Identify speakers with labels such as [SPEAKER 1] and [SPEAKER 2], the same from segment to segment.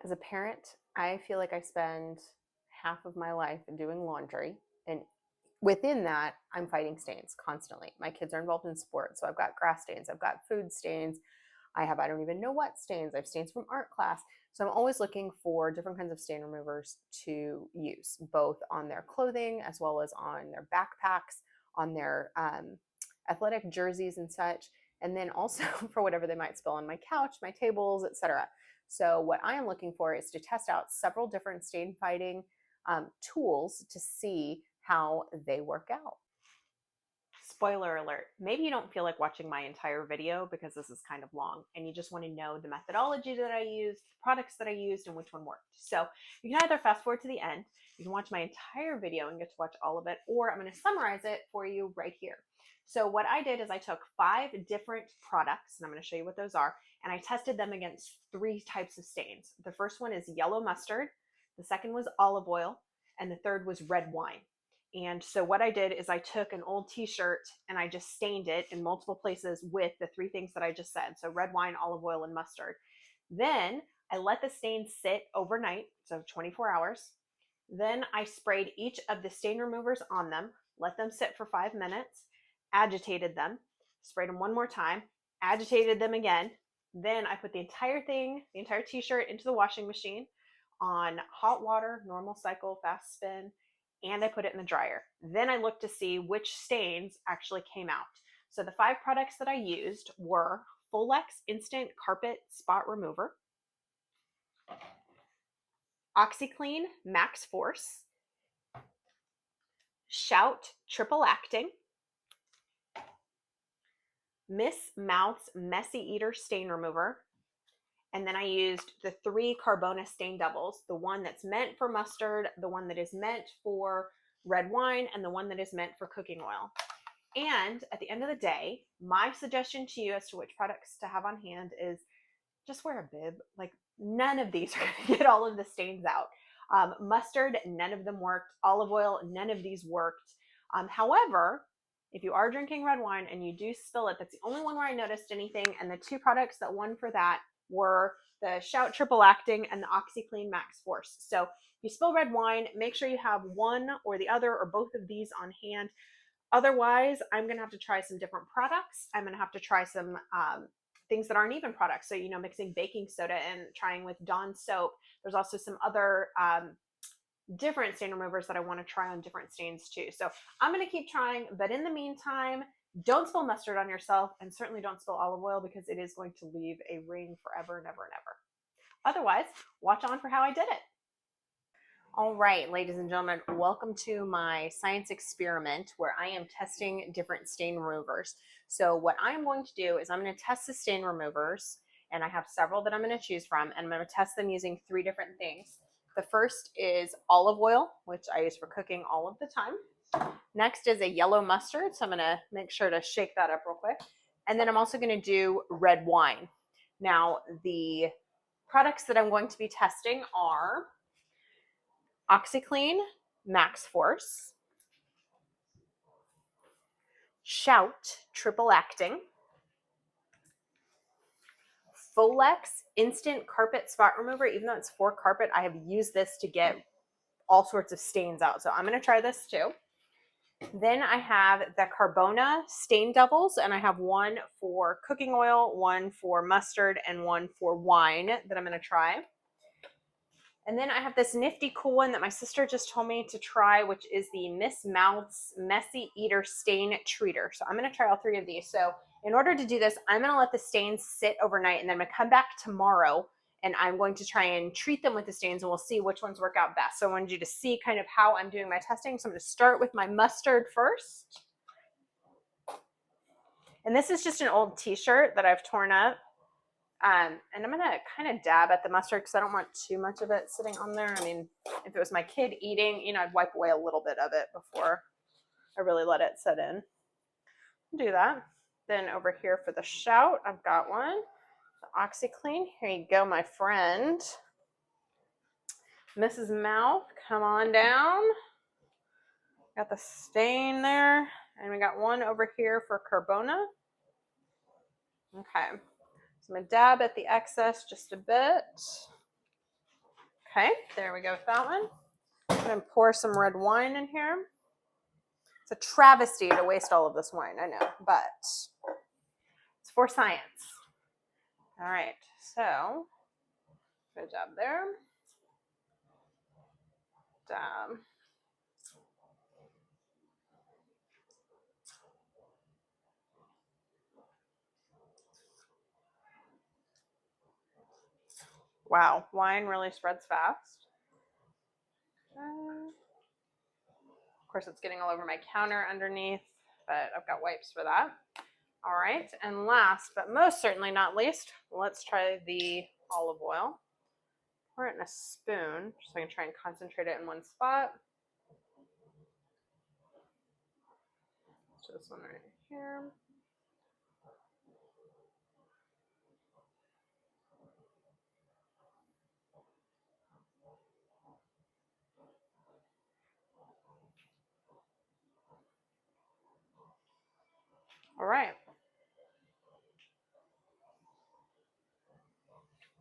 [SPEAKER 1] As a parent, I feel like I spend half of my life doing laundry. And within that, I'm fighting stains constantly. My kids are involved in sports. So I've got grass stains, I've got food stains, I don't even know what stains. I have stains from art class. So I'm always looking for different kinds of stain removers to use, both on their clothing as well as on their backpacks, on their athletic jerseys and such, and then also for whatever they might spill on my couch, my tables, etc. So what I am looking for is to test out several different stain fighting tools to see how they work out. Spoiler alert, maybe you don't feel like watching my entire video because this is kind of long and you just want to know the methodology that I used, the products that I used, and which one worked. So you can either fast forward to the end, you can watch my entire video and get to watch all of it, or I'm going to summarize it for you right here. So what I did is I took 5 different products, and I'm going to show you what those are, and I tested them against 3 types of stains. The first one is yellow mustard, the second was olive oil, and the third was red wine. And so what I did is I took an old t-shirt and I just stained it in multiple places with the 3 things that I just said. So red wine, olive oil, and mustard. Then I let the stain sit overnight, so 24 hours. Then I sprayed each of the stain removers on them, let them sit for 5 minutes, agitated them, sprayed them one more time, agitated them again. Then I put the entire thing, the entire t-shirt into the washing machine on hot water, normal cycle, fast spin, and I put it in the dryer. Then I looked to see which stains actually came out. So the 5 products that I used were Folex Instant Carpet Spot Remover, oxi-clean Max Force, Shout Triple Acting, Miss Mouth's Messy Eater Stain Remover, and then I used the 3 Carbona stain doubles, the one that's meant for mustard, the one that is meant for red wine, and the one that is meant for cooking oil. And at the end of the day, my suggestion to you as to which products to have on hand is just wear a bib. Like, none of these are going to get all of the stains out. Mustard, none of them worked. Olive oil, none of these worked. However, if you are drinking red wine and you do spill it, that's the only one where I noticed anything. And the 2 products that won for that were the Shout Triple Acting and the oxi-clean Max Force. So if you spill red wine, make sure you have one or the other or both of these on hand. Otherwise, I'm going to have to try some different products. I'm going to have to try some things that aren't even products. So, mixing baking soda and trying with Dawn soap. There's also some other different stain removers that I want to try on different stains too. So I'm going to keep trying, but in the meantime, don't spill mustard on yourself, and certainly don't spill olive oil because it is going to leave a ring forever and ever and ever. Otherwise, watch on for how I did it. All right, ladies and gentlemen, welcome to my science experiment where I am testing different stain removers. So what I'm going to do is I'm going to test the stain removers, and I have several that I'm going to choose from, and I'm going to test them using 3 different things. The first is olive oil, which I use for cooking all of the time. Next is a yellow mustard, so I'm going to make sure to shake that up real quick. And then I'm also going to do red wine. Now, the products that I'm going to be testing are oxi-clean Max Force, Shout Triple Acting, Folex Instant Carpet Spot Remover. Even though it's for carpet, I have used this to get all sorts of stains out. So I'm going to try this too. Then I have the Carbona stain doubles, and I have one for cooking oil, one for mustard, and one for wine that I'm going to try. And then I have this nifty cool one that my sister just told me to try, which is the Miss Mouth's Messy Eater Stain Treater. So I'm going to try all 3 of these. So in order to do this, I'm going to let the stains sit overnight, and then I'm going to come back tomorrow, and I'm going to try and treat them with the stains, and we'll see which ones work out best. So I wanted you to see kind of how I'm doing my testing. So I'm going to start with my mustard first. And this is just an old t-shirt that I've torn up. And I'm going to kind of dab at the mustard because I don't want too much of it sitting on there. I mean, if it was my kid eating, I'd wipe away a little bit of it before I really let it set in. Do that. Then over here for the Shout, I've got one. The oxi-clean. Here you go, my friend. Mrs. Mouth, come on down. Got the stain there. And we got one over here for Carbona. Okay. So I'm going to dab at the excess just a bit. Okay, there we go with that one. I'm gonna pour some red wine in here. It's a travesty to waste all of this wine, I know, but it's for science. All right, so good job there. Wow, wine really spreads fast. Of course, it's getting all over my counter underneath, but I've got wipes for that. All right, and last but most certainly not least, let's try the olive oil. Pour it in a spoon, so I can try and concentrate it in one spot. So this one right here. All right.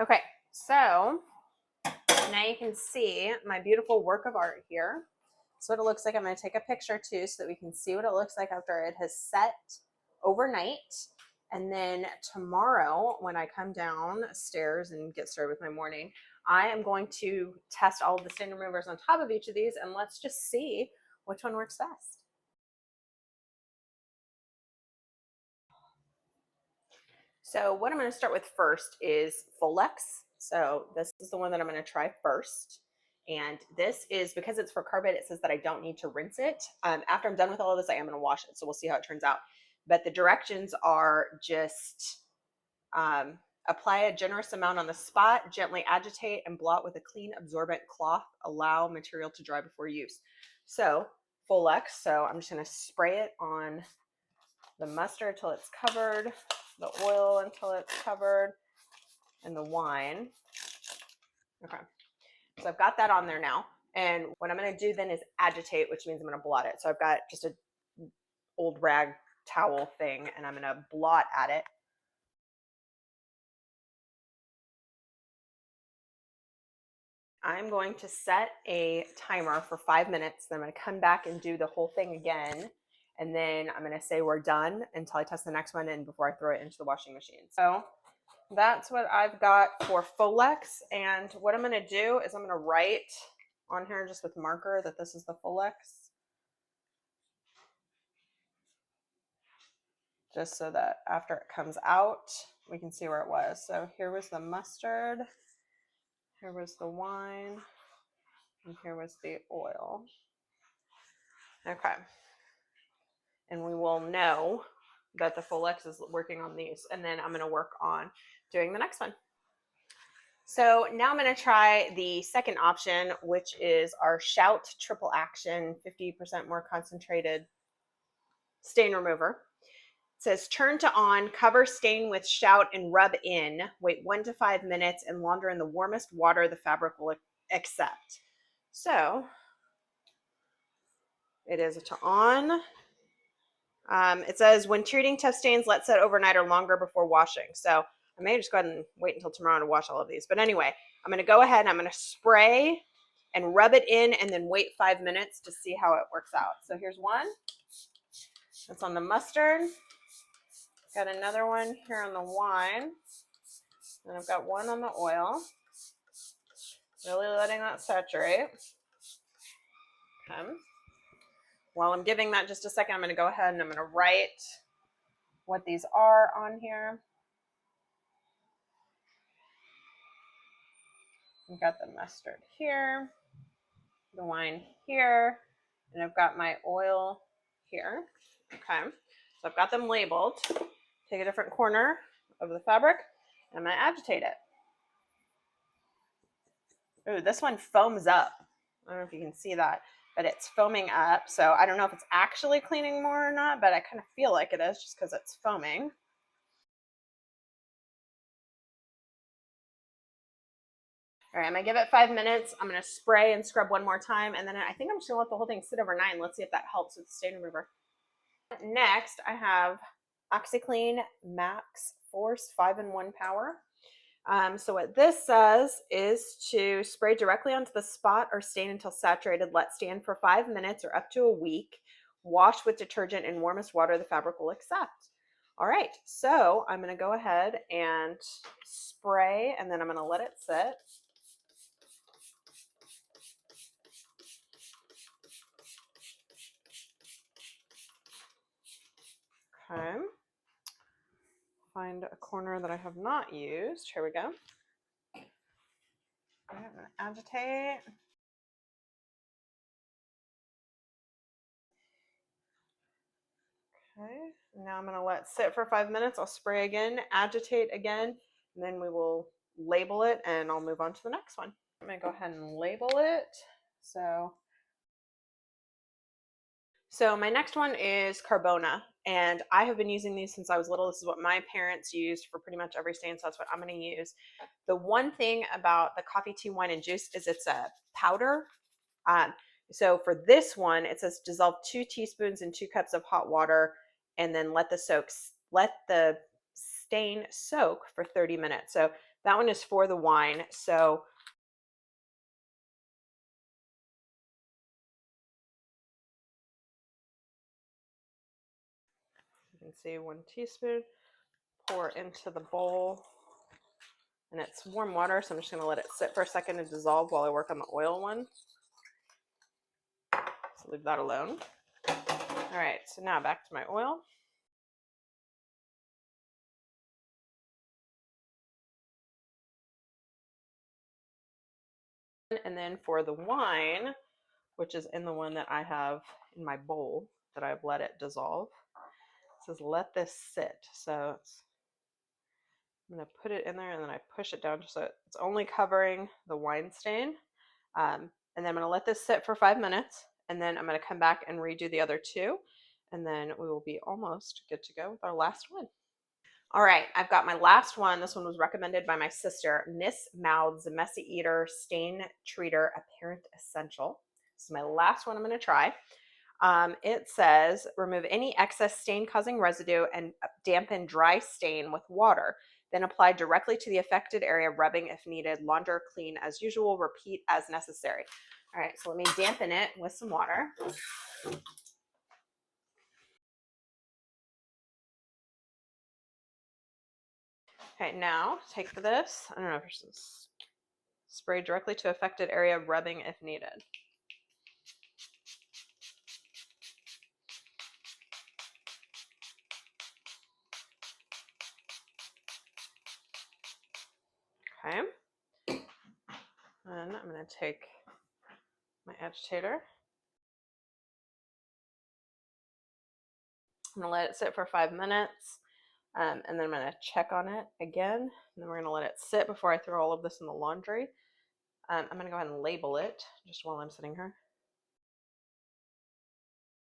[SPEAKER 1] Okay, so now you can see my beautiful work of art here. So what it looks like, I'm going to take a picture too so that we can see what it looks like after it has set overnight. And then tomorrow when I come downstairs and get started with my morning, I am going to test all of the stain removers on top of each of these, and let's just see which one works best. So what I'm going to start with first is Folex. So this is the one that I'm going to try first. And this is, because it's for carpet, it says that I don't need to rinse it. After I'm done with all of this, I am going to wash it. So we'll see how it turns out. But the directions are just apply a generous amount on the spot, gently agitate and blot with a clean absorbent cloth. Allow material to dry before use. So Folex, so I'm just going to spray it on the mustard until it's covered, the oil until it's covered, and the wine. Okay, so I've got that on there now. And what I'm going to do then is agitate, which means I'm going to blot it. So I've got just a old rag towel thing, and I'm going to blot at it. I'm going to set a timer for 5 minutes. Then I'm going to come back and do the whole thing again. And then I'm going to say we're done until I test the next one and before I throw it into the washing machine. So that's what I've got for Folex. And what I'm going to do is I'm going to write on here just with marker that this is the Folex. Just so that after it comes out, we can see where it was. So here was the mustard, here was the wine, and here was the oil. Okay. And we will know that the Folex is working on these. And then I'm going to work on doing the next one. So now I'm going to try the second option, which is our Shout Triple Action 50% more concentrated stain remover. It says turn to on, cover stain with Shout and rub in. Wait 1 to 5 minutes and launder in the warmest water the fabric will accept. So it is to on. It says when treating tough stains, let set overnight or longer before washing. So I may just go ahead and wait until tomorrow to wash all of these. But anyway, I'm going to go ahead and I'm going to spray and rub it in and then wait 5 minutes to see how it works out. So here's one. That's on the mustard. Got another one here on the wine. And I've got one on the oil. Really letting that saturate. Okay. While I'm giving that just a second, I'm going to go ahead and I'm going to write what these are on here. I've got the mustard here, the wine here, and I've got my oil here. Okay, so I've got them labeled. Take a different corner of the fabric, and I'm going to agitate it. Ooh, this one foams up. I don't know if you can see that, but it's foaming up. So I don't know if it's actually cleaning more or not, but I kind of feel like it is just because it's foaming. All right, I'm gonna give it 5 minutes. I'm gonna spray and scrub one more time, and then I think I'm just gonna let the whole thing sit overnight and let's see if that helps with the stain remover. Next, I have oxi-clean Max Force 5-in-1 Power. So what this says is to spray directly onto the spot or stain until saturated. Let stand for 5 minutes or up to a week. Wash with detergent in warmest water the fabric will accept. All right, so I'm going to go ahead and spray, and then I'm going to let it sit. Okay. Find a corner that I have not used. Here we go. I'm going to agitate. Okay, now I'm going to let it sit for 5 minutes. I'll spray again, agitate again, and then we will label it, and I'll move on to the next one. I'm going to go ahead and label it. So my next one is Carbona, and I have been using these since I was little. This is what my parents used for pretty much every stain, so that's what I'm going to use. The one thing about the coffee, tea, wine, and juice is it's a powder. So for this one, it says dissolve 2 teaspoons in 2 cups of hot water, and then let the stain soak for 30 minutes. So that one is for the wine. So you can see 1 teaspoon, pour into the bowl, and it's warm water. So I'm just going to let it sit for a second and dissolve while I work on the oil one. So leave that alone. All right, so now back to my oil. And then for the wine, which is in the one that I have in my bowl that I've let it dissolve, it says let this sit. So I'm going to put it in there, and then I push it down just so it's only covering the wine stain. And then I'm going to let this sit for 5 minutes, and then I'm going to come back and redo the other 2, and then we will be almost good to go with our last one. All right, I've got my last one. This one was recommended by my sister, Miss Mouth's Messy Eater Stain Treater Apparent Essential. This is my last one I'm going to try. It says remove any excess stain causing residue and dampen dry stain with water. Then apply directly to the affected area, rubbing if needed. Launder, clean as usual. Repeat as necessary. All right, so let me dampen it with some water. Okay, now take this. I don't know if this is spray directly to affected area, rubbing if needed. Okay. And I'm going to take my agitator. I'm going to let it sit for 5 minutes. And then I'm going to check on it again. And then we're going to let it sit before I throw all of this in the laundry. I'm going to go ahead and label it just while I'm sitting here.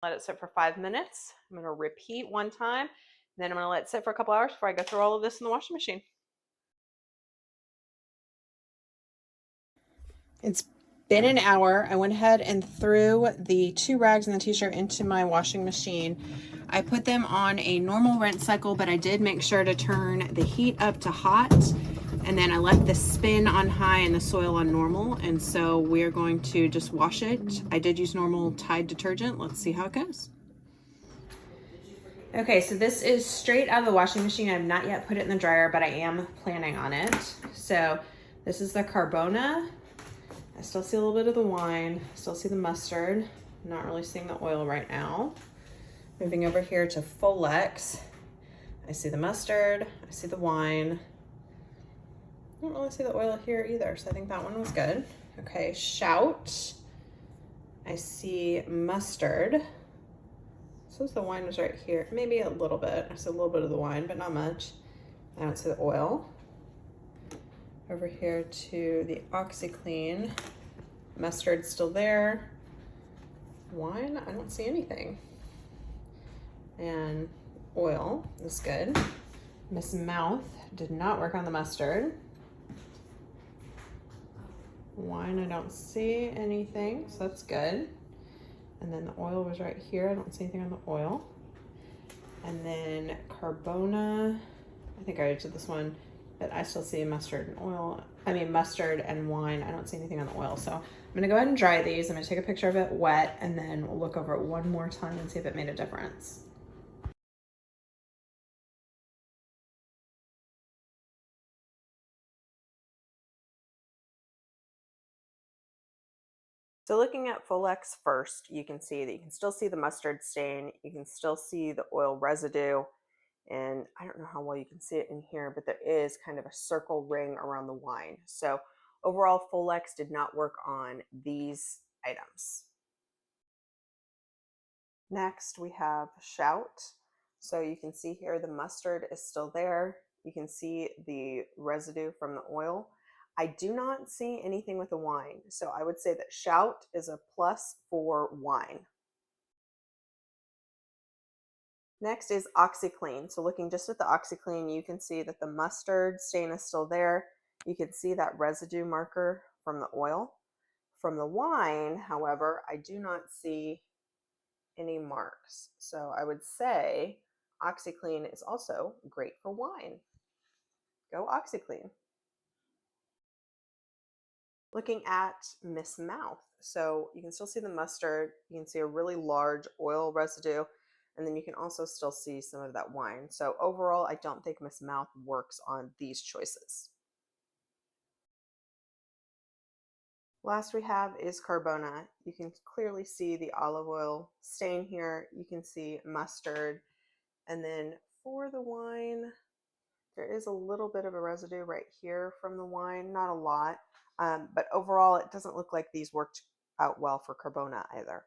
[SPEAKER 1] Let it sit for 5 minutes. I'm going to repeat one time. Then I'm going to let it sit for a couple hours before I go through all of this in the washing machine. It's been an hour. I went ahead and threw the 2 rags and the t-shirt into my washing machine. I put them on a normal rinse cycle, but I did make sure to turn the heat up to hot, and then I left the spin on high and the soil on normal, and so we're going to just wash it. I did use normal Tide detergent. Let's see how it goes. Okay, so this is straight out of the washing machine. I've not yet put it in the dryer, but I am planning on it. So this is the Carbona. I still see a little bit of the wine, still see the mustard. I'm not really seeing the oil right now. Moving over here to Folex, I see the mustard, I see the wine. I don't really see the oil here either, so I think that one was good. Okay, Shout, I see mustard. So the wine was right here, maybe a little bit. I see a little bit of the wine, but not much. I don't see the oil. Over here to the oxi-clean, mustard still there. Wine, I don't see anything. And oil is good. Miss Mouth did not work on the mustard. Wine, I don't see anything, so that's good. And then the oil was right here. I don't see anything on the oil. And then Carbona, I think I did this one.
[SPEAKER 2] but I still see mustard and oil. I mean, mustard and wine. I don't see anything on the oil. So I'm gonna go ahead and dry these. I'm gonna take a picture of it wet, and then we'll look over it one more time and see if it made a difference.
[SPEAKER 1] So looking at Full-X first, you can see that you can still see the mustard stain, you can still see the oil residue, and I don't know how well you can see it in here, but there is kind of a circle ring around the wine. So overall, Full-X did not work on these items. Next, we have Shout. So you can see here the mustard is still there. You can see the residue from the oil. I do not see anything with the wine. So I would say that Shout is a plus for wine. Next is oxi-clean. So looking just at the oxi-clean, you can see that the mustard stain is still there. You can see that residue marker from the oil. From the wine, however, I do not see any marks. So I would say oxi-clean is also great for wine. Go oxi-clean. Looking at Miss Mouth. So you can still see the mustard. You can see a really large oil residue. And then you can also still see some of that wine. So overall, I don't think Miss Mouth works on these choices. Last we have is Carbona. You can clearly see the olive oil stain here. You can see mustard. And then for the wine, there is a little bit of a residue right here from the wine, not a lot, but overall it doesn't look like these worked out well for Carbona either.